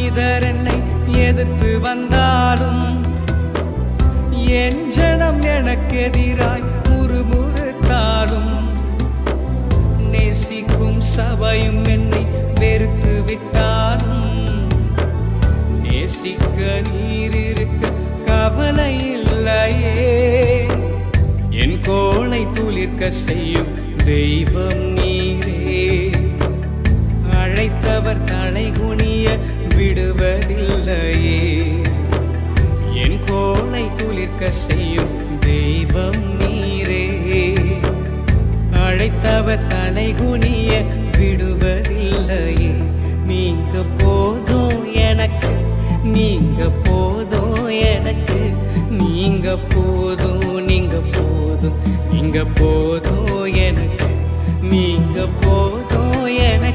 மனிதர் என்னை எதிர்த்து வந்தாலும் என் ஜனம் எனக்கு எதிராய் முறுமுறுத்தாலும் நேசிக்கும் சபையும் என்னை வெறுத்து விட்டாலும் நேசிக்க நீர் இருக்க கவலை இல்லையே. என் கோளை துளிர்க்க செய்யும் தெய்வம் நீரே. அழைத்தவர் தலை குனிய விடுவதில்லையே. என் கோளை துளிர்க்க செய்யும் தெய்வம் நீரே. அழைத்தவர் தலை குனிய விடுவதில்லையே. நீங்க போதும் எனக்கு, நீங்க போதும் எனக்கு, நீங்க போதும், நீங்க போதும், நீங்க போதும் எனக்கு, நீங்க போதும் எனக்கு.